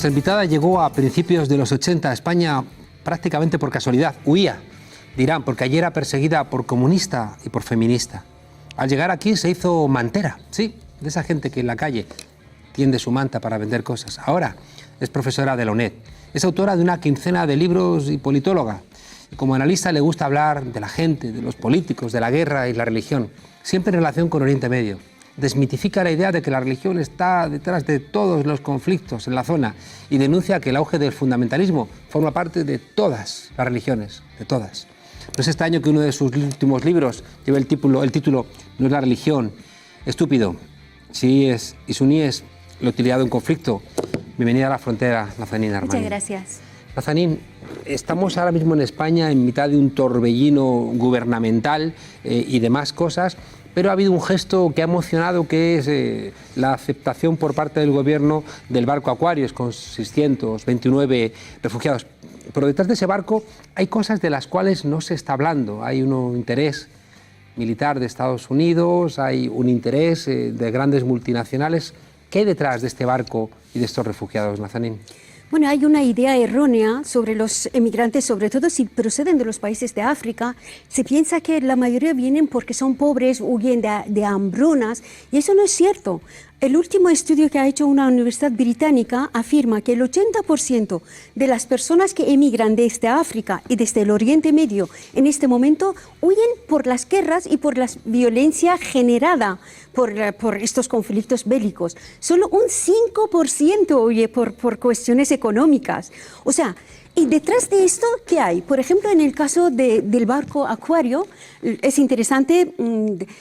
Nuestra invitada llegó a principios de los 80 a España prácticamente por casualidad. Huía de Irán porque allí era perseguida por comunista y por feminista. Al llegar aquí se hizo mantera, sí, de esa gente que en la calle tiende su manta para vender cosas. Ahora es profesora de la UNED. Es autora de una quincena de libros y politóloga. Como analista le gusta hablar de la gente, de los políticos, de la guerra y la religión, siempre en relación con Oriente Medio. Desmitifica la idea de que la religión está detrás de todos los conflictos en la zona y denuncia que el auge del fundamentalismo forma parte de todas las religiones, de todas. No es extraño que uno de sus últimos libros lleve el título No es la religión, estúpido, chiíes y suníes, la utilidad de un conflicto. Bienvenida a la frontera, Nazanin Armani. Muchas gracias. Nazanin, estamos ahora mismo en España en mitad de un torbellino gubernamental y demás cosas, pero ha habido un gesto que ha emocionado, que es la aceptación por parte del gobierno del barco Aquarius con 629 refugiados. Pero detrás de ese barco hay cosas de las cuales no se está hablando. Hay un interés militar de Estados Unidos, hay un interés de grandes multinacionales. ¿Qué hay detrás de este barco y de estos refugiados, Nazanin? Bueno, hay una idea errónea sobre los emigrantes, sobre todo si proceden de los países de África. Se piensa que la mayoría vienen porque son pobres, huyen de hambrunas, y eso no es cierto. El último estudio que ha hecho una universidad británica afirma que el 80% de las personas que emigran desde África y desde el Oriente Medio en este momento huyen por las guerras y por la violencia generada por estos conflictos bélicos. Solo un 5% huye por cuestiones económicas. O sea, y detrás de esto, ¿qué hay? Por ejemplo, en el caso del barco Aquario, es interesante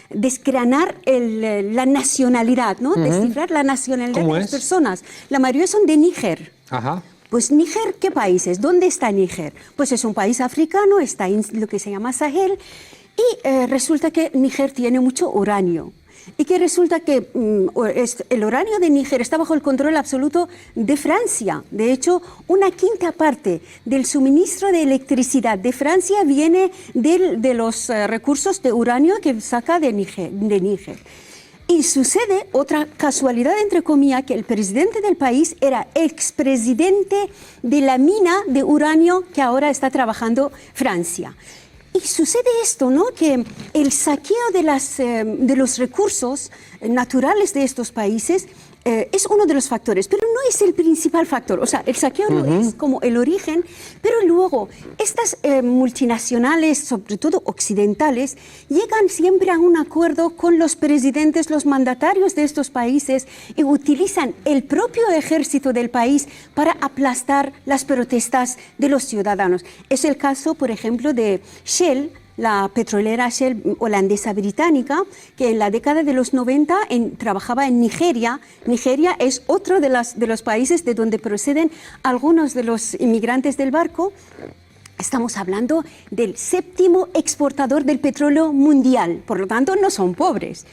desgranar la nacionalidad, ¿no? Descifrar la nacionalidad de las personas. La mayoría son de Níger. Ajá. Pues Níger, ¿qué países? ¿Dónde está Níger? Pues es un país africano, está en lo que se llama Sahel, y resulta que Níger tiene mucho uranio. Y que resulta que el uranio de Níger está bajo el control absoluto de Francia. De hecho, una quinta parte del suministro de electricidad de Francia viene de los recursos de uranio que saca de Níger. Y sucede otra casualidad, entre comillas, que el presidente del país era expresidente de la mina de uranio que ahora está trabajando Francia. Y sucede esto, ¿no? Que el saqueo de los recursos naturales de estos países es uno de los factores, pero no es el principal factor. O sea, el saqueo no es como el origen, pero luego estas multinacionales, sobre todo occidentales, llegan siempre a un acuerdo con los presidentes, los mandatarios de estos países y utilizan el propio ejército del país para aplastar las protestas de los ciudadanos. Es el caso, por ejemplo, de Shell, la petrolera Shell holandesa británica, que en la década de los 90 trabajaba en Nigeria. Nigeria es otro de los países de donde proceden algunos de los inmigrantes del barco. Estamos hablando del 7º exportador del petróleo mundial, por lo tanto no son pobres.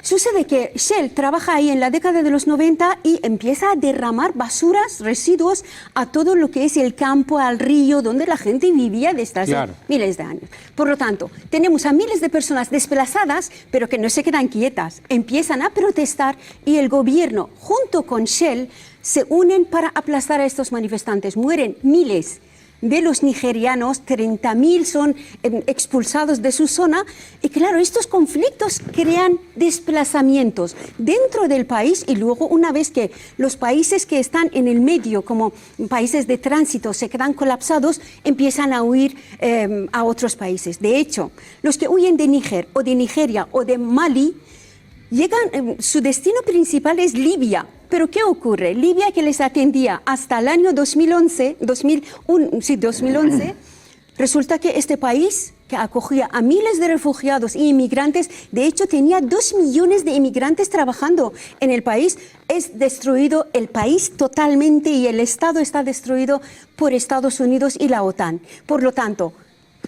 Sucede que Shell trabaja ahí en la década de los 90 y empieza a derramar basuras, residuos a todo lo que es el campo, al río, donde la gente vivía desde hace miles de años. Por lo tanto, tenemos a miles de personas desplazadas, pero que no se quedan quietas. Empiezan a protestar y el gobierno, junto con Shell, se unen para aplastar a estos manifestantes. Mueren miles de los nigerianos, 30.000 son expulsados de su zona, y claro, estos conflictos crean desplazamientos dentro del país, y luego una vez que los países que están en el medio, como países de tránsito, se quedan colapsados, empiezan a huir a otros países. De hecho, los que huyen de Níger o de Nigeria o de Mali, su destino principal es Libia. Pero ¿qué ocurre? Libia, que les atendía hasta el año 2011, resulta que este país, que acogía a miles de refugiados e inmigrantes, de hecho tenía 2 millones de inmigrantes trabajando en el país, es destruido el país totalmente y el Estado está destruido por Estados Unidos y la OTAN. Por lo tanto,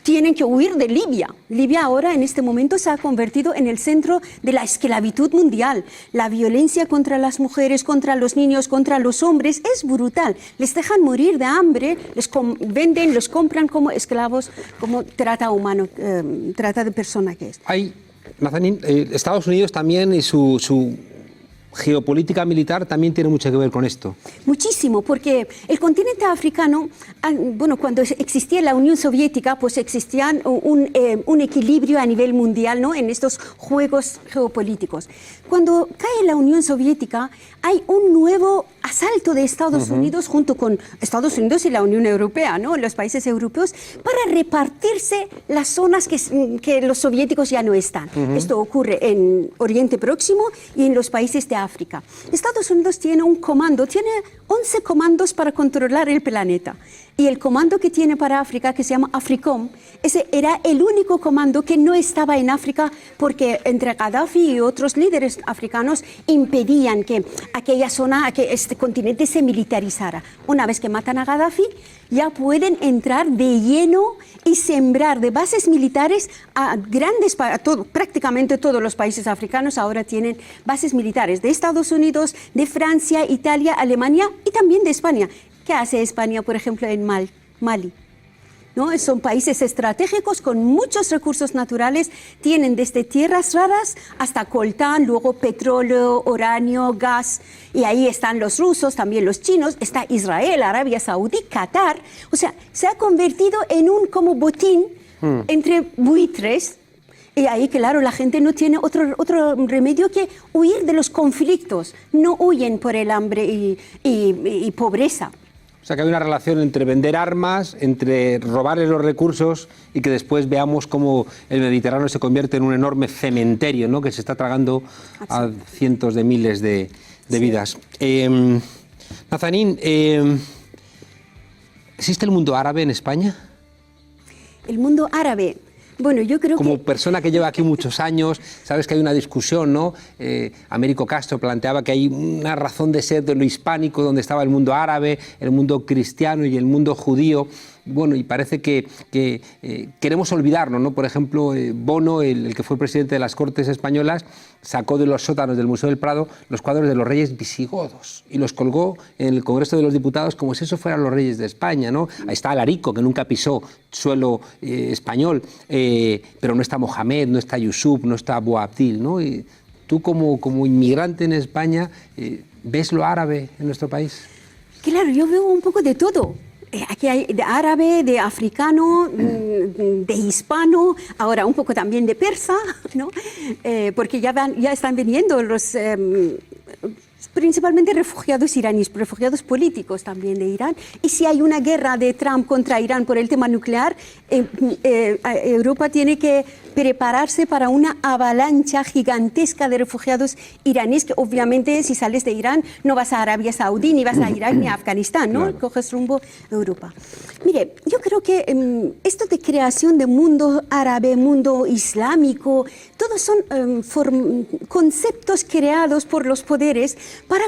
tienen que huir de Libia. Libia ahora, en este momento, se ha convertido en el centro de la esclavitud mundial. La violencia contra las mujeres, contra los niños, contra los hombres es brutal. Les dejan morir de hambre, les venden, los compran como esclavos, como trata humano, trata de persona que es. Hay, Nazanin, Estados Unidos también y su geopolítica militar también tiene mucho que ver con esto. Muchísimo, porque el continente africano, bueno, cuando existía la Unión Soviética, pues existía un equilibrio a nivel mundial, ¿no?, en estos juegos geopolíticos. Cuando cae la Unión Soviética, hay un nuevo asalto de Estados Unidos junto con Estados Unidos y la Unión Europea, ¿no?, los países europeos, para repartirse las zonas que los soviéticos ya no están. Esto ocurre en Oriente Próximo y en los países de África. Estados Unidos tiene un comando, tiene 11 comandos para controlar el planeta. Y el comando que tiene para África, que se llama AFRICOM, ese era el único comando que no estaba en África porque entre Gaddafi y otros líderes africanos impedían que aquella zona, que este continente se militarizara. Una vez que matan a Gaddafi, ya pueden entrar de lleno y sembrar de bases militares a prácticamente todos los países africanos ahora tienen bases militares de Estados Unidos, de Francia, Italia, Alemania y también de España. ¿Qué hace España, por ejemplo, en Mali? ¿No? Son países estratégicos con muchos recursos naturales, tienen desde tierras raras hasta coltán, luego petróleo, uranio, gas, y ahí están los rusos, también los chinos, está Israel, Arabia Saudí, Qatar. O sea, se ha convertido en un como botín entre buitres. Y ahí, claro, la gente no tiene otro remedio que huir de los conflictos, no huyen por el hambre y pobreza. O sea, que hay una relación entre vender armas, entre robarle los recursos y que después veamos cómo el Mediterráneo se convierte en un enorme cementerio, ¿no?, que se está tragando a cientos de miles de vidas. Nazanin, ¿existe el mundo árabe en España? El mundo árabe. Bueno, yo creo como persona que lleva aquí muchos años, sabes que hay una discusión, ¿no? Américo Castro planteaba que hay una razón de ser de lo hispánico, donde estaba el mundo árabe, el mundo cristiano y el mundo judío. Bueno, y parece que queremos olvidarnos, ¿no? Por ejemplo, Bono, el que fue presidente de las Cortes Españolas, sacó de los sótanos del Museo del Prado los cuadros de los reyes visigodos y los colgó en el Congreso de los Diputados como si esos fueran los reyes de España, ¿no? Ahí está Alarico, que nunca pisó suelo español, pero no está Mohamed, no está Yusuf, no está Boabdil, ¿no? Y tú como inmigrante en España, ¿ves lo árabe en nuestro país? Claro, yo veo un poco de todo. Aquí hay de árabe, de africano, de hispano, ahora un poco también de persa, ¿no? Porque ya están viniendo los principalmente refugiados iraníes, refugiados políticos también de Irán. Y si hay una guerra de Trump contra Irán por el tema nuclear, Europa tiene que prepararse para una avalancha gigantesca de refugiados iraníes, que obviamente si sales de Irán no vas a Arabia Saudí, ni vas a Irak, ni a Afganistán, ¿no? Claro. Coges rumbo a Europa. Mire, yo creo que esto de creación de mundo árabe, mundo islámico, todos son conceptos creados por los poderes para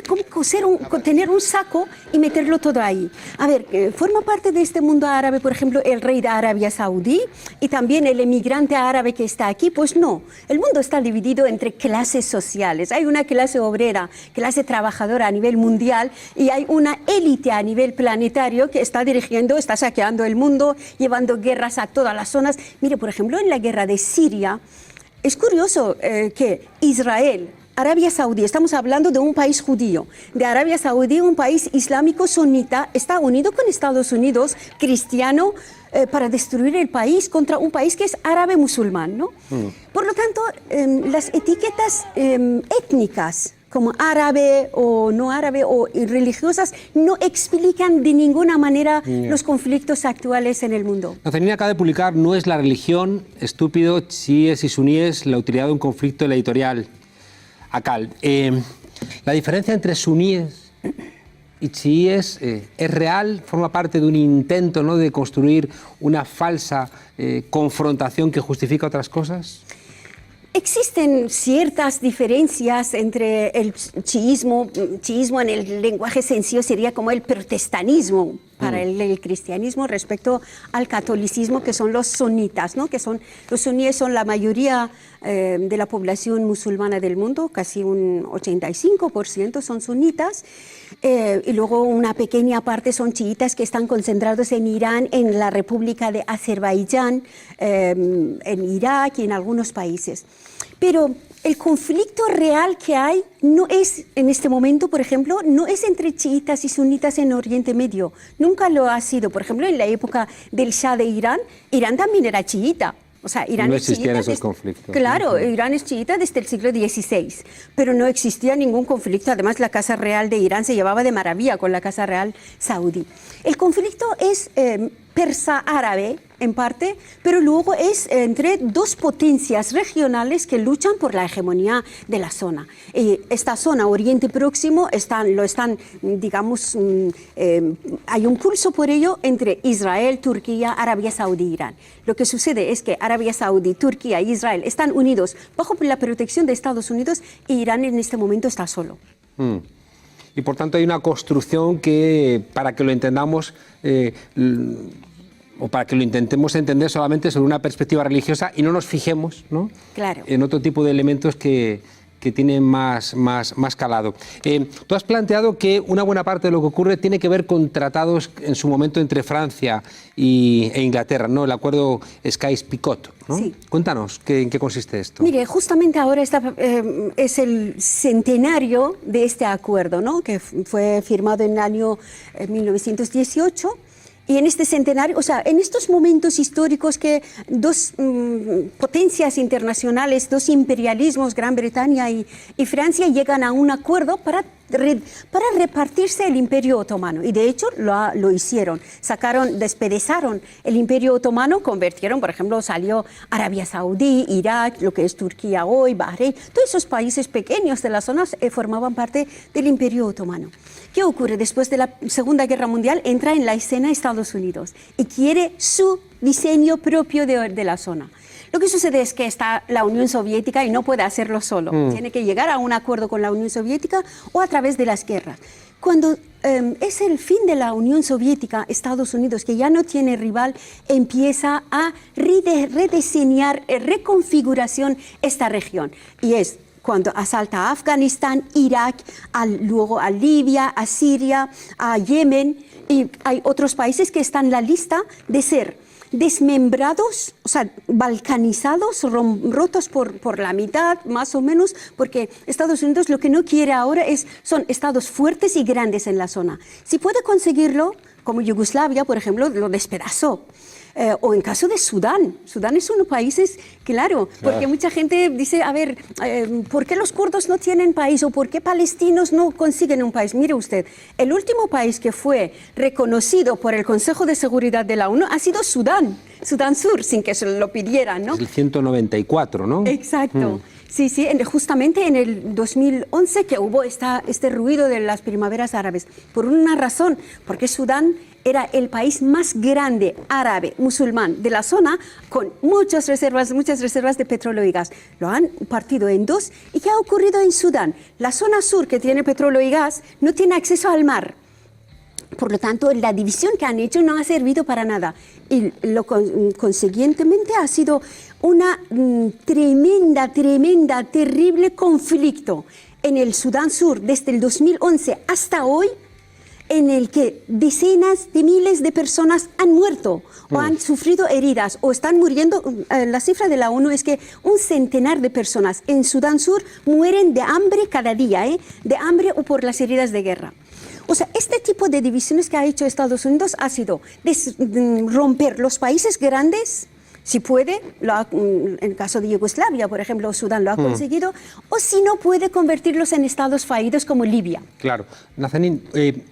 tener un saco y meterlo todo ahí. A ver, forma parte de este mundo árabe, por ejemplo, el rey de Arabia Saudí y también el emigrante árabe que está aquí. Pues no, el mundo está dividido entre clases sociales. Hay una clase obrera, clase trabajadora a nivel mundial y hay una élite a nivel planetario que está está saqueando el mundo, llevando guerras a todas las zonas. Mire, por ejemplo, en la guerra de Siria, es curioso que Israel, Arabia Saudí, estamos hablando de un país judío, de Arabia Saudí, un país islámico sunita, está unido con Estados Unidos, cristiano, para destruir el país contra un país que es árabe musulmán, ¿no? Por lo tanto, las etiquetas étnicas como árabe o no árabe o religiosas no explican de ninguna manera los conflictos actuales en el mundo. Nazanin acaba de publicar No es la religión, estúpido, chiíes y suníes, la utilidad de un conflicto en la editorial Akal. La diferencia entre suníes y chiíes es real, forma parte de un intento, ¿no?, de construir una falsa confrontación que justifica otras cosas. Existen ciertas diferencias entre el chiismo en el lenguaje sencillo sería como el protestanismo para el cristianismo respecto al catolicismo, que son los sunitas, ¿no? Los suníes son la mayoría de la población musulmana del mundo, casi un 85% son sunitas, y luego una pequeña parte son chiitas que están concentrados en Irán, en la República de Azerbaiyán, en Irak y en algunos países. Pero el conflicto real que hay no es, en este momento, por ejemplo, no es entre chiitas y sunitas en Oriente Medio. Nunca lo ha sido. Por ejemplo, en la época del Shah de Irán, Irán también era chiita. O sea, Irán no es chiita existían esos conflictos. Claro, Irán es chiita desde el siglo XVI, pero no existía ningún conflicto. Además, la Casa Real de Irán se llevaba de maravilla con la Casa Real saudí. El conflicto es persa-árabe, en parte, pero luego es entre dos potencias regionales que luchan por la hegemonía de la zona. Esta zona, Oriente Próximo, digamos, hay un pulso por ello entre Israel, Turquía, Arabia Saudí, Irán. Lo que sucede es que Arabia Saudí, Turquía e Israel están unidos bajo la protección de Estados Unidos y Irán en este momento está solo. Y por tanto hay una construcción que, para que lo entendamos, o para que lo intentemos entender solamente sobre una perspectiva religiosa y no nos fijemos, ¿no?, claro, en otro tipo de elementos que tienen más calado. Tú has planteado que una buena parte de lo que ocurre tiene que ver con tratados en su momento entre Francia e Inglaterra, ¿no?, el acuerdo Sykes-Picot, ¿no? Sí. Cuéntanos, ¿en qué consiste esto? Mire, justamente ahora es el centenario de este acuerdo, ¿no?, que fue firmado en el año 1918. Y en este centenario, o sea, en estos momentos históricos que dos potencias internacionales, dos imperialismos, Gran Bretaña y Francia, llegan a un acuerdo para repartirse el Imperio Otomano. Y de hecho lo hicieron. Despedazaron el Imperio Otomano, convirtieron, por ejemplo, salió Arabia Saudí, Irak, lo que es Turquía hoy, Bahrein. Todos esos países pequeños de las zonas formaban parte del Imperio Otomano. ¿Qué ocurre? Después de la Segunda Guerra Mundial entra en la escena Estados Unidos y quiere su diseño propio de la zona. Lo que sucede es que está la Unión Soviética y no puede hacerlo solo. Tiene que llegar a un acuerdo con la Unión Soviética o a través de las guerras. Cuando es el fin de la Unión Soviética, Estados Unidos, que ya no tiene rival, empieza a rediseñar, reconfiguración esta región. Y es cuando asalta a Afganistán, Irak, luego a Libia, a Siria, a Yemen, y hay otros países que están en la lista de ser desmembrados, o sea, balcanizados, rotos por la mitad, más o menos, porque Estados Unidos lo que no quiere ahora son estados fuertes y grandes en la zona. Si puede conseguirlo, como Yugoslavia, por ejemplo, lo despedazó. O en caso de Sudán. Sudán es uno de los países, claro, porque mucha gente dice, a ver, ¿por qué los kurdos no tienen país o por qué palestinos no consiguen un país? Mire usted, el último país que fue reconocido por el Consejo de Seguridad de la ONU ha sido Sudán, Sudán Sur, sin que se lo pidieran, ¿no? Es el 194, ¿no? Exacto. Sí, sí, justamente en el 2011 que hubo este ruido de las primaveras árabes, por una razón, porque Sudán era el país más grande árabe, musulmán de la zona, con muchas reservas de petróleo y gas. Lo han partido en dos. ¿Y qué ha ocurrido en Sudán? La zona sur, que tiene petróleo y gas, no tiene acceso al mar. Por lo tanto, la división que han hecho no ha servido para nada. Y consiguientemente ha sido una terrible conflicto en el Sudán Sur desde el 2011 hasta hoy, en el que decenas de miles de personas han muerto o han sufrido heridas o están muriendo. La cifra de la ONU es que 100 de personas en Sudán Sur mueren de hambre cada día, de hambre o por las heridas de guerra. O sea, este tipo de divisiones que ha hecho Estados Unidos ha sido romper los países grandes, si puede, en el caso de Yugoslavia, por ejemplo, Sudán lo ha conseguido, o si no puede convertirlos en estados fallidos como Libia. Claro. Nazanin,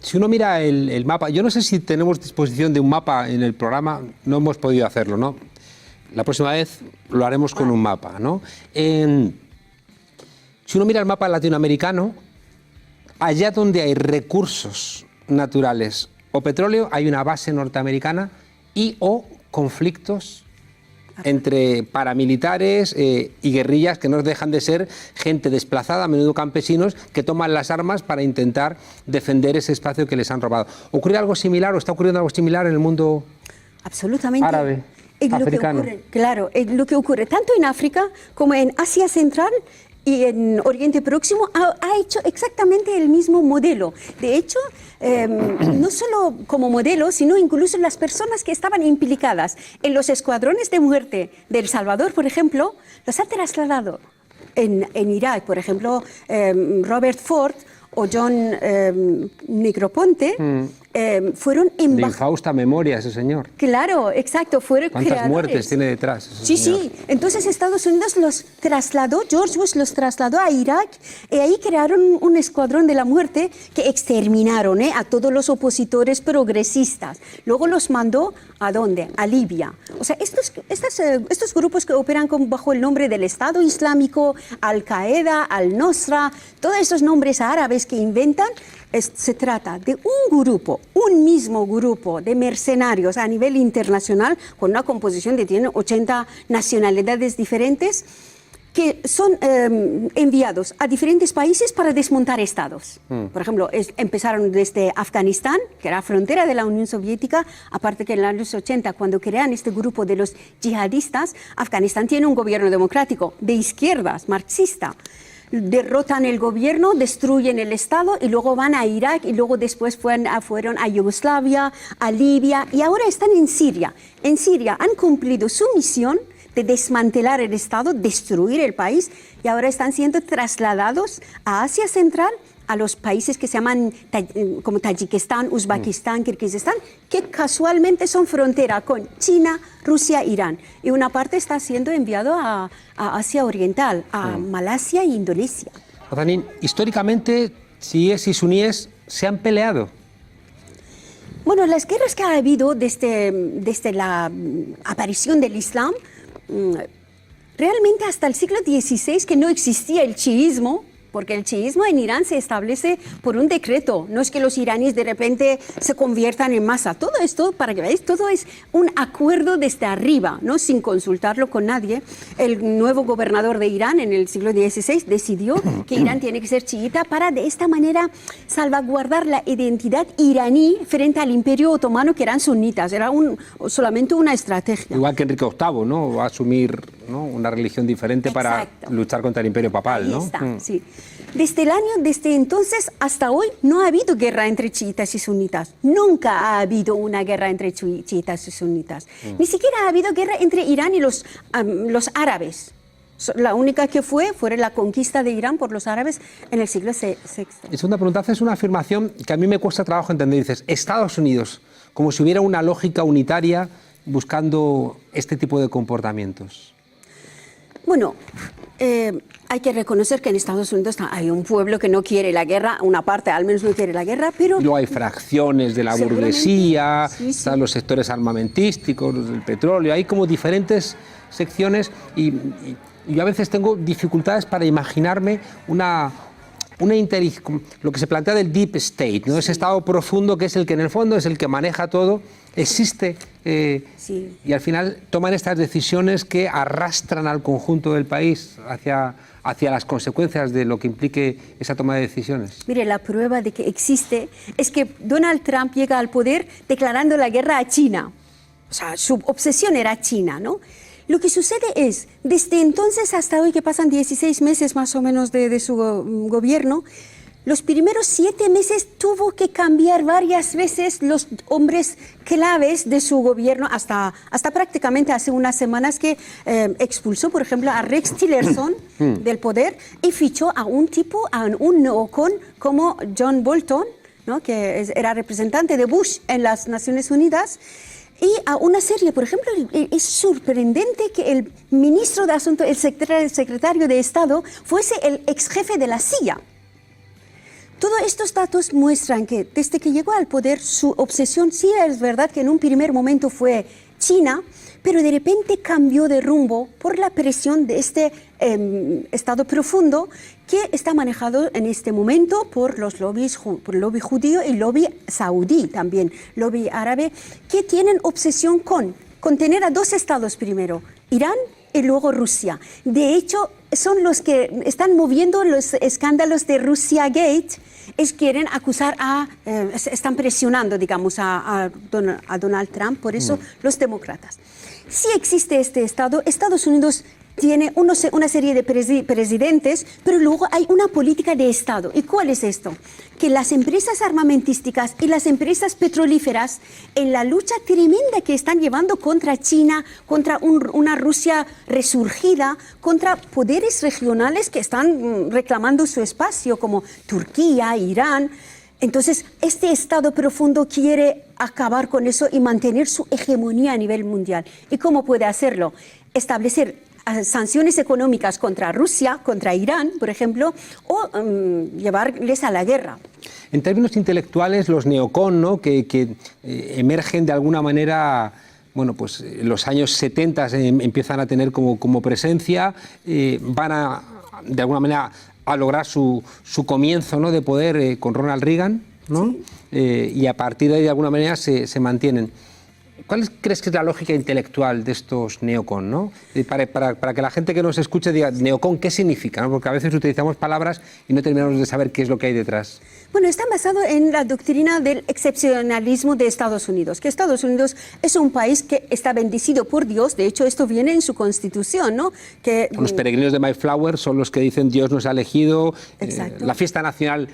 si uno mira el mapa, yo no sé si tenemos disposición de un mapa en el programa, no hemos podido hacerlo, ¿no? La próxima vez lo haremos con un mapa, ¿no? Si uno mira el mapa latinoamericano, allá donde hay recursos naturales o petróleo, hay una base norteamericana o conflictos entre paramilitares y guerrillas que no dejan de ser gente desplazada, a menudo campesinos, que toman las armas para intentar defender ese espacio que les han robado. ¿Ocurre algo similar o está ocurriendo algo similar en el mundo absolutamente árabe, africano? Lo que ocurre tanto en África como en Asia Central y en Oriente Próximo ha hecho exactamente el mismo modelo. De hecho, no solo como modelo, sino incluso las personas que estaban implicadas en los escuadrones de muerte de El Salvador, por ejemplo, los ha trasladado en Irak. Por ejemplo, Robert Ford o John Negroponte fueron de infausta memoria ese señor. Claro, exacto, fueron ¿Cuántas creadores. muertes tiene detrás ese Sí, señor? sí. Entonces Estados Unidos los trasladó, George Bush los trasladó a Irak y ahí crearon un escuadrón de la muerte que exterminaron a todos los opositores progresistas. Luego los mandó ¿a dónde? A Libia. O sea, estos grupos que operan bajo el nombre del Estado Islámico, Al-Qaeda, Al-Nusra, todos esos nombres árabes que inventan, se trata de un mismo grupo de mercenarios a nivel internacional con una composición que tiene 80 nacionalidades diferentes que son enviados a diferentes países para desmontar estados. Por ejemplo, empezaron desde Afganistán, que era frontera de la Unión Soviética, aparte que en los años 80, cuando crean este grupo de los yihadistas, Afganistán tiene un gobierno democrático de izquierdas, marxista. Derrotan el gobierno, destruyen el Estado y luego van a Irak y luego después fueron a Yugoslavia, a Libia y ahora están en Siria. En Siria han cumplido su misión de desmantelar el Estado, destruir el país y ahora están siendo trasladados a Asia Central, a los países que se llaman como Tayikistán, Uzbekistán, Kirguistán, que casualmente son frontera con China, Rusia, Irán. Y una parte está siendo enviado a Asia Oriental, a Malasia e Indonesia. Nazanin, históricamente, chiíes y suníes se han peleado. Bueno, las guerras que ha habido desde la aparición del Islam, realmente hasta el siglo XVI, que no existía el chiismo, porque el chiismo en Irán se establece por un decreto, no es que los iraníes de repente se conviertan en masa. Todo esto, para que veáis, todo es un acuerdo desde arriba, ¿no? Sin consultarlo con nadie. El nuevo gobernador de Irán en el siglo XVI decidió que Irán tiene que ser chiita para de esta manera salvaguardar la identidad iraní frente al Imperio Otomano, que eran sunitas. Era solamente una estrategia. Igual que Enrique VIII, ¿no? Va a asumir, ¿no?, una religión diferente. Exacto. Para luchar contra el Imperio Papal, ¿no? Ahí está, sí. Desde entonces hasta hoy no ha habido guerra entre chiitas y sunitas. Nunca ha habido una guerra entre chiitas y sunitas. Ni siquiera ha habido guerra entre Irán y los árabes. La única que fue la conquista de Irán por los árabes en el siglo VI. Y segunda pregunta, haces una afirmación que a mí me cuesta trabajo entender. Dices, Estados Unidos, como si hubiera una lógica unitaria buscando este tipo de comportamientos. Bueno, hay que reconocer que en Estados Unidos hay un pueblo que no quiere la guerra, una parte al menos no quiere la guerra, pero... Y luego hay fracciones de la burguesía, sí, sí. Están los sectores armamentísticos, los del petróleo, hay como diferentes secciones y yo a veces tengo dificultades para imaginarme lo que se plantea del deep state, ¿no? Ese estado profundo que es el que en el fondo es el que maneja todo, existe y al final toman estas decisiones que arrastran al conjunto del país hacia las consecuencias de lo que implique esa toma de decisiones. Mire, la prueba de que existe es que Donald Trump llega al poder declarando la guerra a China. O sea, su obsesión era China, ¿no? Lo que sucede es, desde entonces hasta hoy, que pasan 16 meses más o menos de su gobierno, los primeros 7 meses tuvo que cambiar varias veces los hombres claves de su gobierno, hasta prácticamente hace unas semanas que expulsó, por ejemplo, a Rex Tillerson del poder y fichó a un neocon como John Bolton, ¿no?, que era representante de Bush en las Naciones Unidas. Y a una serie, por ejemplo, es sorprendente que el ministro de Asuntos, el secretario de Estado, fuese el ex jefe de la CIA. Todos estos datos muestran que desde que llegó al poder, su obsesión, sí es verdad que en un primer momento fue China, pero de repente cambió de rumbo por la presión de este Estado profundo que está manejado en este momento por los lobbies, por el lobby judío y lobby saudí también, lobby árabe, que tienen obsesión con tener a 2 estados primero, Irán y luego Rusia. De hecho, son los que están moviendo los escándalos de Russia Gate. Quieren acusar están presionando, digamos, a Donald Trump, por eso los demócratas. Si existe este Estado, Estados Unidos tiene una serie de presidentes, pero luego hay una política de Estado. ¿Y cuál es esto? Que las empresas armamentísticas y las empresas petrolíferas, en la lucha tremenda que están llevando contra China, contra una Rusia resurgida, contra poderes regionales que están reclamando su espacio, como Turquía, Irán. Entonces, este Estado profundo quiere acabar con eso y mantener su hegemonía a nivel mundial. ¿Y cómo puede hacerlo? Establecer sanciones económicas contra Rusia, contra Irán, por ejemplo, o llevarles a la guerra. En términos intelectuales, los neocon, ¿no? que emergen de alguna manera, bueno, pues en los años 70 empiezan a tener como presencia, van a, de alguna manera, a lograr su comienzo, ¿no? de poder con Ronald Reagan, ¿no? Sí. Y a partir de ahí, de alguna manera, se mantienen. ¿Cuál crees que es la lógica intelectual de estos neocon, ¿no? Para que la gente que nos escuche diga, neocon, ¿qué significa? ¿No? Porque a veces utilizamos palabras y no terminamos de saber qué es lo que hay detrás. Bueno, está basado en la doctrina del excepcionalismo de Estados Unidos, que Estados Unidos es un país que está bendecido por Dios. De hecho, esto viene en su constitución, ¿no? Que los peregrinos de Mayflower son los que dicen Dios nos ha elegido. La fiesta nacional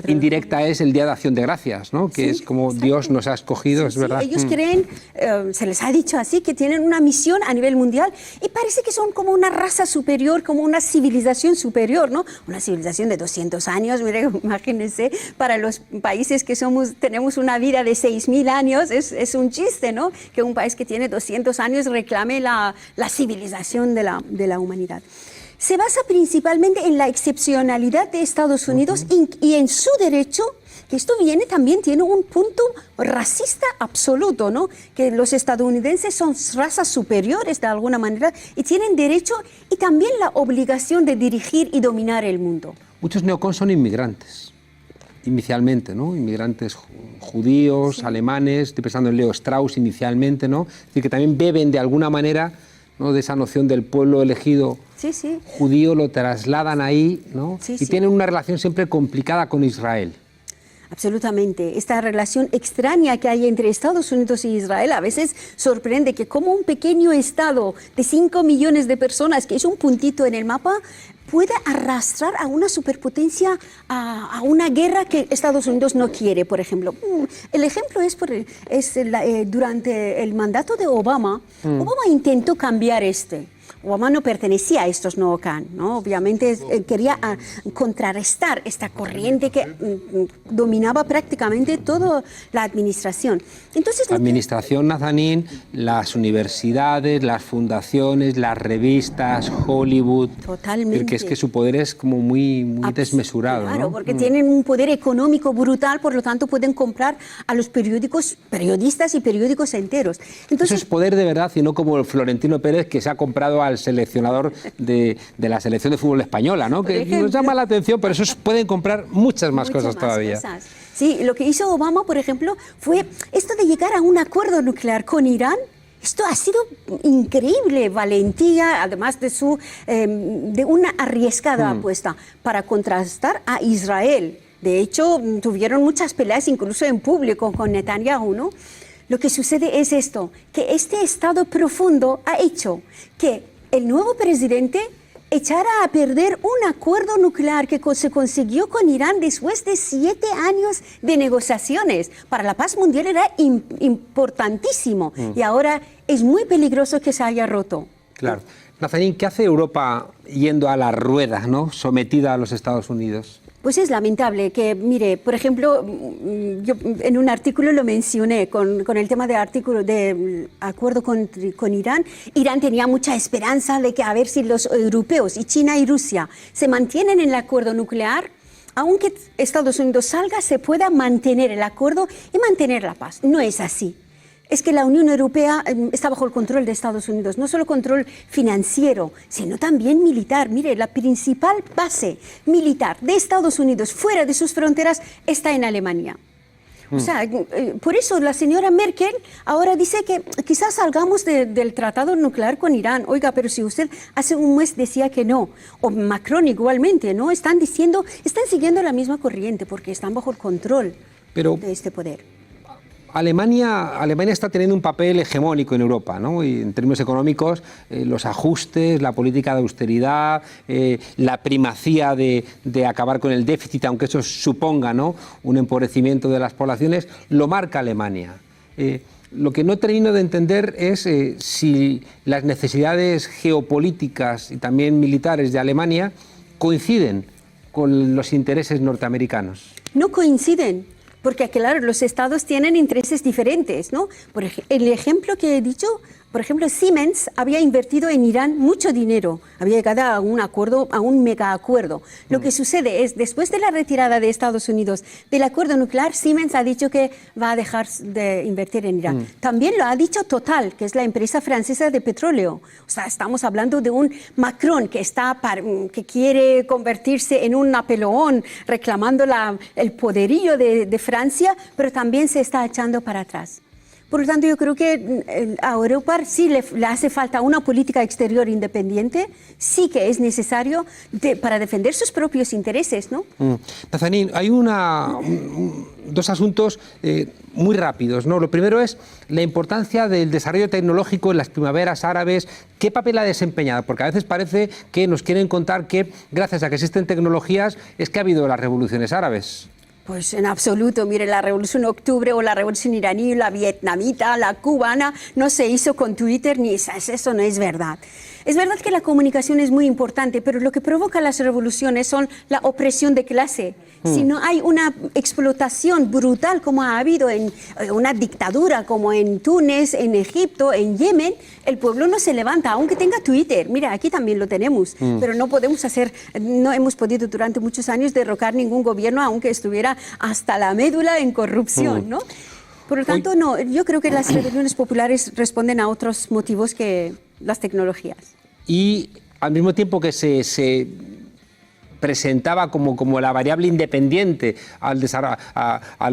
indirecta es el Día de Acción de Gracias, ¿no? Que sí, es como exacto. Dios nos ha escogido, sí, es verdad. Sí, ellos creen, se les ha dicho así, que tienen una misión a nivel mundial y parece que son como una raza superior, como una civilización superior, ¿no? Una civilización de 200 años, mire, imagínense, para los países que tenemos una vida de 6.000 años, es un chiste, ¿no? Que un país que tiene 200 años reclame la civilización de la humanidad. Se basa principalmente en la excepcionalidad de Estados Unidos y en su derecho, que esto tiene un punto racista absoluto, ¿no? Que los estadounidenses son razas superiores de alguna manera y tienen derecho y también la obligación de dirigir y dominar el mundo. Muchos neocons son inmigrantes, inicialmente, ¿no? Inmigrantes judíos, sí. Alemanes, estoy pensando en Leo Strauss inicialmente, ¿no? Es decir, que también beben de alguna manera, ¿no? De esa noción del pueblo elegido sí, sí. judío, lo trasladan ahí, ¿no? Sí, y sí. tienen una relación siempre complicada con Israel. Absolutamente. Esta relación extraña que hay entre Estados Unidos y Israel a veces sorprende, que como un pequeño estado de 5 millones de personas, que es un puntito en el mapa, puede arrastrar a una superpotencia a una guerra que Estados Unidos no quiere, por ejemplo. El ejemplo es durante el mandato de Obama. Obama intentó cambiar Obama no pertenecía a estos neocon, ¿no? Obviamente quería contrarrestar esta corriente que dominaba prácticamente toda la administración. Entonces, la administración, Nazanin, las universidades, las fundaciones, las revistas, Hollywood. Totalmente. Que es que su poder es como muy desmesurado. Claro, ¿no? porque tienen un poder económico brutal, por lo tanto pueden comprar a los periodistas y periódicos enteros. Entonces, eso es poder de verdad, y no como Florentino Pérez, que se ha comprado al seleccionador de la selección de fútbol española, ¿no? Que nos llama la atención, pero esos pueden comprar muchas más cosas todavía. Sí, lo que hizo Obama, por ejemplo, fue esto de llegar a un acuerdo nuclear con Irán. Esto ha sido increíble valentía, además de una arriesgada apuesta para contrastar a Israel. De hecho, tuvieron muchas peleas, incluso en público, con Netanyahu, ¿no? Lo que sucede es esto, que este estado profundo ha hecho que el nuevo presidente echara a perder un acuerdo nuclear que se consiguió con Irán después de 7 años de negociaciones. Para la paz mundial era importantísimo y ahora es muy peligroso que se haya roto. Claro. Nazanin, ¿qué hace Europa yendo a la rueda, ¿no? Sometida a los Estados Unidos? Pues es lamentable que, mire, por ejemplo, yo en un artículo lo mencioné con el tema del acuerdo con Irán. Irán tenía mucha esperanza de que a ver si los europeos y China y Rusia se mantienen en el acuerdo nuclear, aunque Estados Unidos salga, se pueda mantener el acuerdo y mantener la paz. No es así. Es que la Unión Europea está bajo el control de Estados Unidos, no solo control financiero, sino también militar. Mire, la principal base militar de Estados Unidos fuera de sus fronteras está en Alemania. O sea, por eso la señora Merkel ahora dice que quizás salgamos del tratado nuclear con Irán. Oiga, pero si usted hace un mes decía que no, o Macron igualmente, ¿no? Están siguiendo la misma corriente porque están bajo el control de este poder. Alemania está teniendo un papel hegemónico en Europa, ¿no? Y en términos económicos, los ajustes, la política de austeridad, la primacía de acabar con el déficit, aunque eso suponga, ¿no?, un empobrecimiento de las poblaciones, lo marca Alemania. Lo que no termino de entender es si las necesidades geopolíticas y también militares de Alemania coinciden con los intereses norteamericanos. No coinciden, porque claro, los estados tienen intereses diferentes, ¿no? El ejemplo que he dicho, por ejemplo, Siemens había invertido en Irán mucho dinero, había llegado a un acuerdo, a un mega acuerdo. Lo que sucede es, después de la retirada de Estados Unidos del acuerdo nuclear, Siemens ha dicho que va a dejar de invertir en Irán. También lo ha dicho Total, que es la empresa francesa de petróleo. O sea, estamos hablando de un Macron que quiere convertirse en un Napoleón, reclamando el poderío de Francia, pero también se está echando para atrás. Por lo tanto, yo creo que a Europa sí le hace falta una política exterior independiente, sí que es necesario para defender sus propios intereses, ¿no? Nazanin, hay dos asuntos muy rápidos, ¿no? Lo primero es la importancia del desarrollo tecnológico en las primaveras árabes. ¿Qué papel ha desempeñado? Porque a veces parece que nos quieren contar que gracias a que existen tecnologías es que ha habido las revoluciones árabes. Pues en absoluto, mire, la Revolución de Octubre o la Revolución iraní, la vietnamita, la cubana, no se hizo con Twitter, ni eso no es verdad. Es verdad que la comunicación es muy importante, pero lo que provoca las revoluciones son la opresión de clase. Si no hay una explotación brutal como ha habido en una dictadura como en Túnez, en Egipto, en Yemen, el pueblo no se levanta, aunque tenga Twitter. Mira, aquí también lo tenemos, pero no hemos podido durante muchos años derrocar ningún gobierno, aunque estuviera hasta la médula en corrupción, ¿no? Por lo tanto, no, yo creo que las rebeliones populares responden a otros motivos que las tecnologías. Y al mismo tiempo que se presentaba como la variable independiente al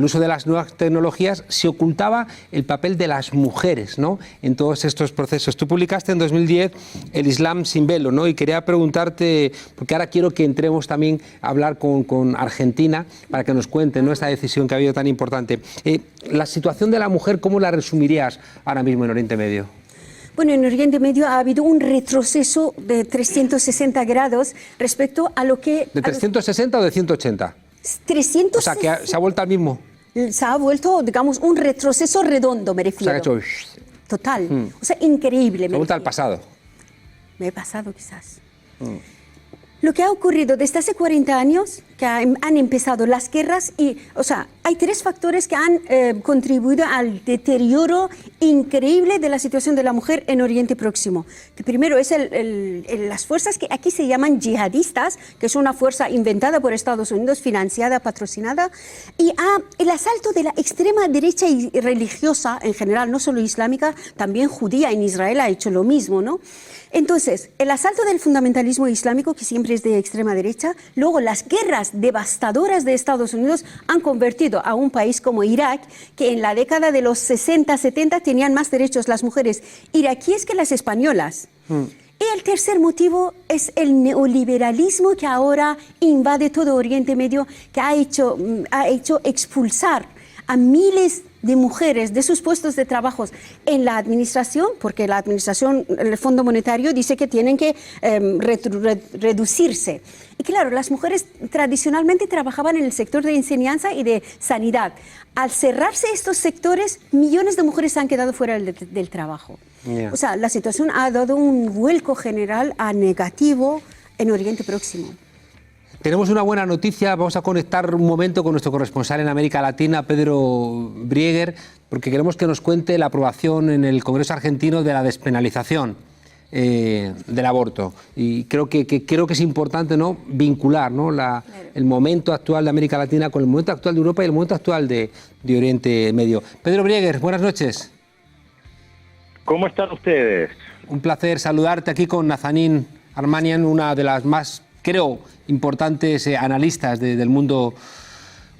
uso de las nuevas tecnologías, se ocultaba el papel de las mujeres, ¿no?, en todos estos procesos. Tú publicaste en 2010 El Islam sin velo, ¿no? Y quería preguntarte, porque ahora quiero que entremos también a hablar con Argentina para que nos cuente, ¿no?, esta decisión que ha habido tan importante. La situación de la mujer, ¿cómo la resumirías ahora mismo en Oriente Medio? Bueno, en Oriente Medio ha habido un retroceso de 360 grados respecto a lo que... ¿De 360 o de 180? 360. O sea, que se ha vuelto al mismo. Se ha vuelto, digamos, un retroceso redondo, me refiero. O sea, que ha hecho... Total. O sea, increíble. Se ha vuelto al pasado. Me he pasado, quizás. Lo que ha ocurrido desde hace 40 años, que han empezado las guerras, o sea, hay tres factores que han contribuido al deterioro increíble de la situación de la mujer en Oriente Próximo. Que primero es las fuerzas que aquí se llaman yihadistas, que es una fuerza inventada por Estados Unidos, financiada, patrocinada, y el asalto de la extrema derecha y religiosa en general, no solo islámica, también judía en Israel ha hecho lo mismo, ¿no? Entonces, el asalto del fundamentalismo islámico, que siempre es de extrema derecha, luego las guerras devastadoras de Estados Unidos han convertido a un país como Irak, que en la década de los 60, 70 tenían más derechos las mujeres iraquíes que las españolas. Y el tercer motivo es el neoliberalismo que ahora invade todo Oriente Medio, que ha hecho expulsar a miles de mujeres de sus puestos de trabajo en la administración, porque la administración, el Fondo Monetario dice que tienen que reducirse. Y claro, las mujeres tradicionalmente trabajaban en el sector de enseñanza y de sanidad. Al cerrarse estos sectores, millones de mujeres han quedado fuera del trabajo. O sea, la situación ha dado un vuelco general a negativo en Oriente Próximo. Tenemos una buena noticia, vamos a conectar un momento con nuestro corresponsal en América Latina, Pedro Brieger, porque queremos que nos cuente la aprobación en el Congreso argentino de la despenalización del aborto. Y creo que es importante, ¿no?, vincular, ¿no?, el momento actual de América Latina con el momento actual de Europa y el momento actual de Oriente Medio. Pedro Brieger, buenas noches. ¿Cómo están ustedes? Un placer saludarte aquí con Nazanin Armanian, una de las más, creo, importantes analistas del mundo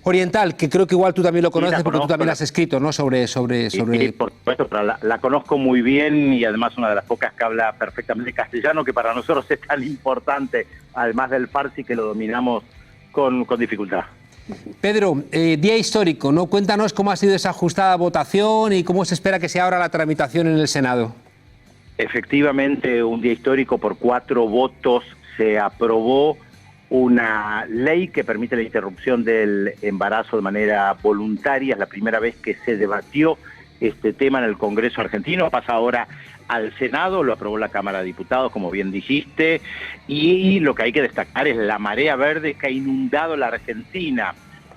oriental, que creo que igual tú también lo conoces, porque tú también has escrito, ¿no?, sobre... Sí, por supuesto, pero la conozco muy bien y además una de las pocas que habla perfectamente castellano, que para nosotros es tan importante, además del farsi, que lo dominamos con dificultad. Pedro, día histórico, ¿no? Cuéntanos cómo ha sido esa ajustada votación y cómo se espera que sea ahora la tramitación en el Senado. Efectivamente, un día histórico. Por 4 votos se aprobó una ley que permite la interrupción del embarazo de manera voluntaria. Es la primera vez que se debatió este tema en el Congreso argentino. Pasa ahora al Senado, lo aprobó la Cámara de Diputados, como bien dijiste, y lo que hay que destacar es la marea verde que ha inundado la Argentina.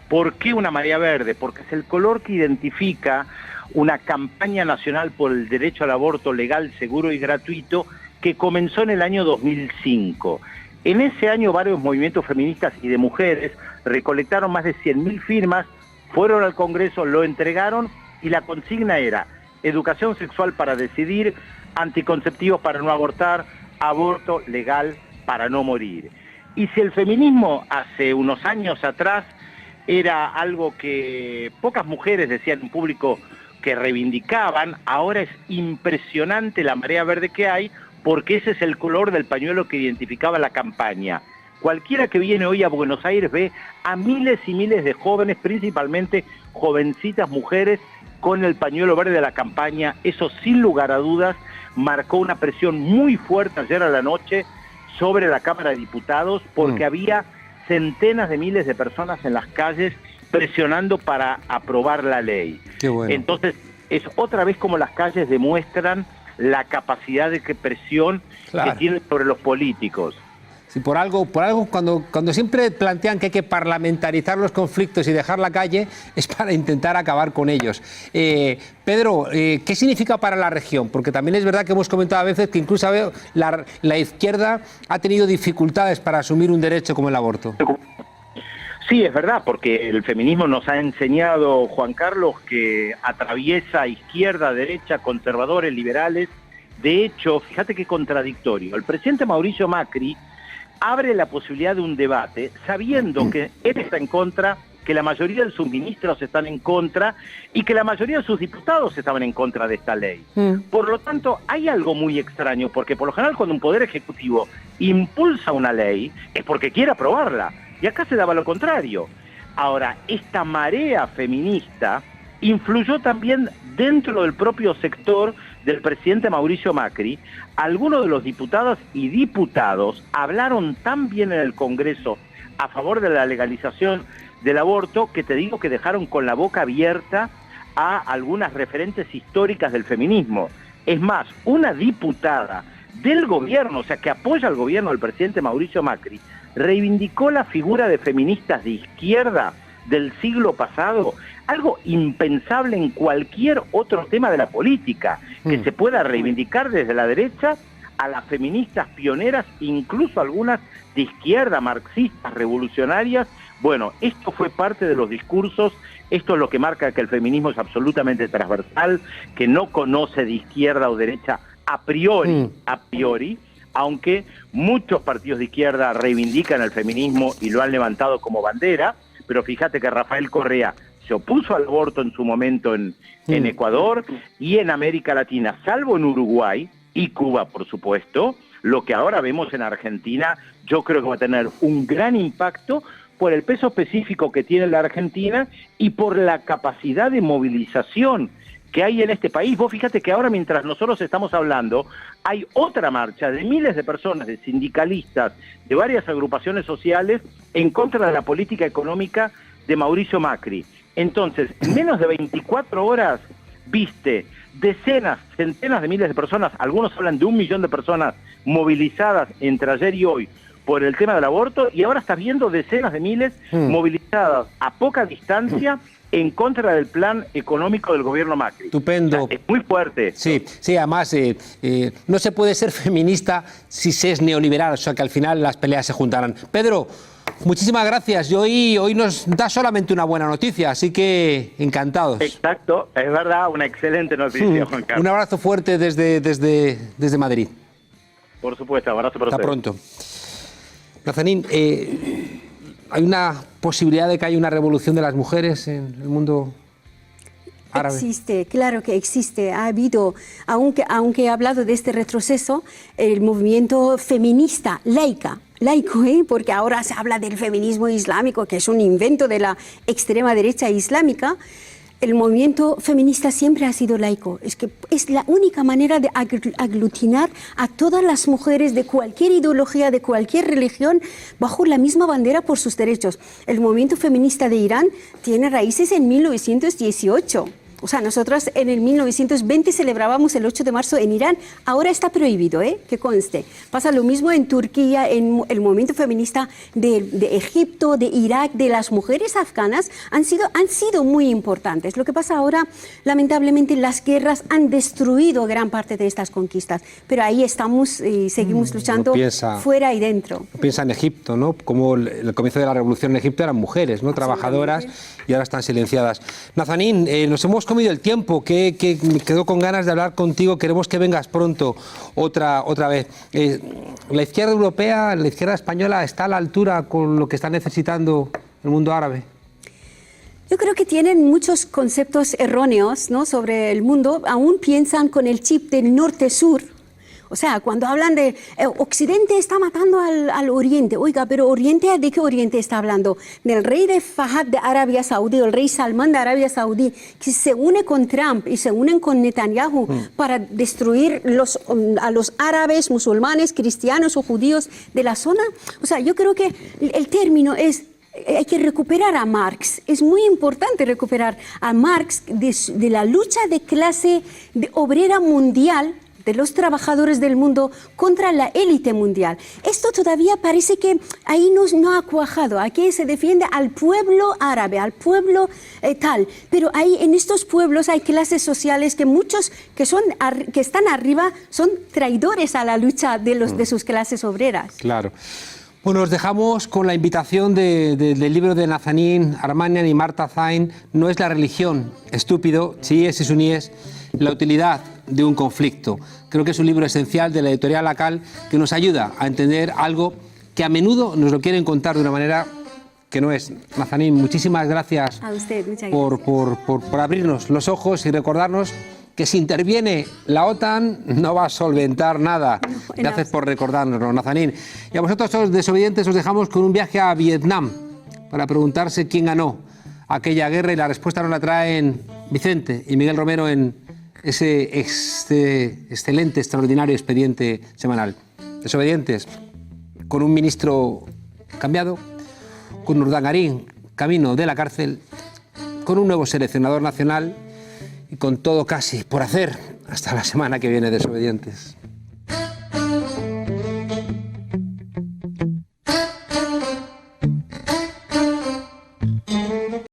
¿Por qué una marea verde? Porque es el color que identifica una campaña nacional por el derecho al aborto legal, seguro y gratuito que comenzó en el año 2005. En ese año varios movimientos feministas y de mujeres recolectaron más de 100.000 firmas, fueron al Congreso, lo entregaron y la consigna era educación sexual para decidir, anticonceptivos para no abortar, aborto legal para no morir. Y si el feminismo hace unos años atrás era algo que pocas mujeres decían en público que reivindicaban, ahora es impresionante la marea verde que hay, porque ese es el color del pañuelo que identificaba la campaña. Cualquiera que viene hoy a Buenos Aires ve a miles y miles de jóvenes, principalmente jovencitas mujeres, con el pañuelo verde de la campaña. Eso, sin lugar a dudas, marcó una presión muy fuerte ayer a la noche sobre la Cámara de Diputados, porque había centenas de miles de personas en las calles presionando para aprobar la ley. Qué bueno. Entonces, es otra vez como las calles demuestran la capacidad de presión que tienen sobre los políticos. Sí, por algo cuando siempre plantean que hay que parlamentarizar los conflictos y dejar la calle, es para intentar acabar con ellos. Pedro, ¿qué significa para la región? Porque también es verdad que hemos comentado a veces que incluso la izquierda ha tenido dificultades para asumir un derecho como el aborto. Sí, es verdad, porque el feminismo nos ha enseñado, Juan Carlos, que atraviesa izquierda, derecha, conservadores, liberales. De hecho, fíjate qué contradictorio. El presidente Mauricio Macri abre la posibilidad de un debate sabiendo que él está en contra, que la mayoría de sus ministros están en contra y que la mayoría de sus diputados estaban en contra de esta ley. Por lo tanto, hay algo muy extraño, porque por lo general cuando un poder ejecutivo impulsa una ley es porque quiere aprobarla. Y acá se daba lo contrario. Ahora, esta marea feminista influyó también dentro del propio sector del presidente Mauricio Macri. Algunos de los diputados y diputados hablaron tan bien en el Congreso a favor de la legalización del aborto que te digo que dejaron con la boca abierta a algunas referentes históricas del feminismo. Es más, una diputada del gobierno, o sea, que apoya al gobierno del presidente Mauricio Macri, reivindicó la figura de feministas de izquierda del siglo pasado, algo impensable en cualquier otro tema de la política, que se pueda reivindicar desde la derecha a las feministas pioneras, incluso algunas de izquierda, marxistas, revolucionarias. Bueno, esto fue parte de los discursos, esto es lo que marca que el feminismo es absolutamente transversal, que no conoce de izquierda o derecha a priori, aunque muchos partidos de izquierda reivindican el feminismo y lo han levantado como bandera, pero fíjate que Rafael Correa se opuso al aborto en su momento en Ecuador y en América Latina, salvo en Uruguay y Cuba, por supuesto. Lo que ahora vemos en Argentina, yo creo que va a tener un gran impacto por el peso específico que tiene la Argentina y por la capacidad de movilización que hay en este país. Vos fíjate que ahora, mientras nosotros estamos hablando, hay otra marcha de miles de personas, de sindicalistas, de varias agrupaciones sociales en contra de la política económica de Mauricio Macri. Entonces, en menos de 24 horas viste decenas, centenas de miles de personas, algunos hablan de 1 millón de personas movilizadas entre ayer y hoy por el tema del aborto, y ahora estás viendo decenas de miles movilizadas a poca distancia en contra del plan económico del gobierno Macri. Estupendo. O sea, es muy fuerte esto. Sí, además no se puede ser feminista si se es neoliberal, o sea que al final las peleas se juntarán. Pedro, muchísimas gracias. Y hoy nos da solamente una buena noticia, así que encantados. Exacto, es verdad, una excelente noticia, Juan Carlos. Un abrazo fuerte desde Madrid. Por supuesto, abrazo para Hasta ustedes. pronto. Nazanín, ¿hay una posibilidad de que haya una revolución de las mujeres en el mundo árabe? Existe, claro que existe. Ha habido, aunque he hablado de este retroceso, el movimiento feminista laica laico, porque ahora se habla del feminismo islámico, que es un invento de la extrema derecha islámica. El movimiento feminista siempre ha sido laico. Es que es la única manera de aglutinar a todas las mujeres de cualquier ideología, de cualquier religión, bajo la misma bandera por sus derechos. El movimiento feminista de Irán tiene raíces en 1918. O sea, nosotros en el 1920 celebrábamos el 8 de marzo en Irán. Ahora está prohibido, que conste. Pasa lo mismo en Turquía, en el movimiento feminista de Egipto, de Irak, de las mujeres afganas, han sido muy importantes. Lo que pasa ahora, lamentablemente, las guerras han destruido gran parte de estas conquistas. Pero ahí estamos y seguimos luchando fuera y dentro. Piensa en Egipto, ¿no? Como el comienzo de la revolución en Egipto eran mujeres, ¿no? Trabajadoras, y ahora están silenciadas. Nazanin, nos hemos comido el tiempo, que me quedo con ganas de hablar contigo, queremos que vengas pronto otra vez. ¿La izquierda europea, la izquierda española está a la altura con lo que está necesitando el mundo árabe? Yo creo que tienen muchos conceptos erróneos, ¿no?, sobre el mundo. Aún piensan con el chip del norte-sur. O sea, cuando hablan de Occidente está matando al Oriente, oiga, pero Oriente, ¿de qué Oriente está hablando? Del rey de Fahad de Arabia Saudí, o el rey Salmán de Arabia Saudí, que se une con Trump y se unen con Netanyahu para destruir a los árabes, musulmanes, cristianos o judíos de la zona. O sea, yo creo que el término es... Hay que recuperar a Marx. Es muy importante recuperar a Marx de la lucha de clase obrera mundial, de los trabajadores del mundo contra la élite mundial. Esto todavía parece que ahí no ha cuajado. Aquí se defiende al pueblo árabe, al pueblo tal. Pero ahí en estos pueblos hay clases sociales que muchos que están arriba son traidores a la lucha de sus clases obreras. Claro. Bueno, os dejamos con la invitación del libro de Nazanin Armanian y Marta Zain, No es la religión, estúpido, chiíes y suníes, la utilidad de un conflicto. Creo que es un libro esencial de la editorial ACAL que nos ayuda a entender algo que a menudo nos lo quieren contar de una manera que no es. Nazanin, muchísimas gracias a usted, muchas gracias. por abrirnos los ojos y recordarnos que si interviene la OTAN no va a solventar nada. Gracias por recordárnoslo, Nazanin. Y a vosotros, los desobedientes, os dejamos con un viaje a Vietnam para preguntarse quién ganó aquella guerra, y la respuesta nos la traen Vicente y Miguel Romero en ese excelente, extraordinario expediente semanal. Desobedientes, con un ministro cambiado, con Urdangarín camino de la cárcel, con un nuevo seleccionador nacional y con todo casi por hacer. Hasta la semana que viene, desobedientes.